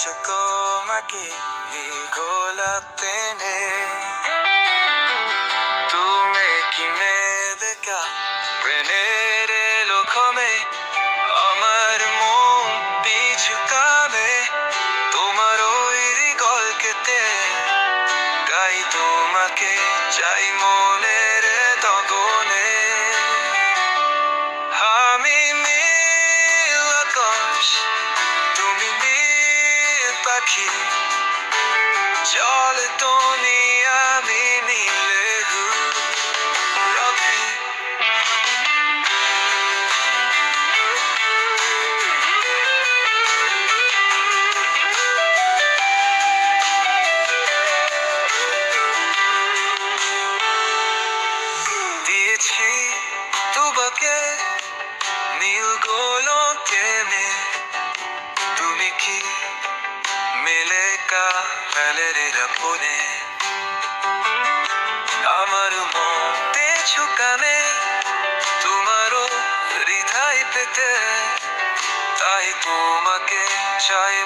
Chocomaki golatene তুমি কি দেখা প্রেমের লোকমে আমার মন পিছু কামে তোমার ওই গল্পেতে তাই তোমাকে চাই মনের তগনে আমি নীল আকাশ তুমি নীল পাখি জলে তুমি আমি নীলে রাখি দিয়েছি তোমাকে নীল গোলকেনে তুমি কি মেলে কালের রাপনে আমার মতে ছুকানে তোমারও হৃদয় পেতে তাই তোমাকে চাই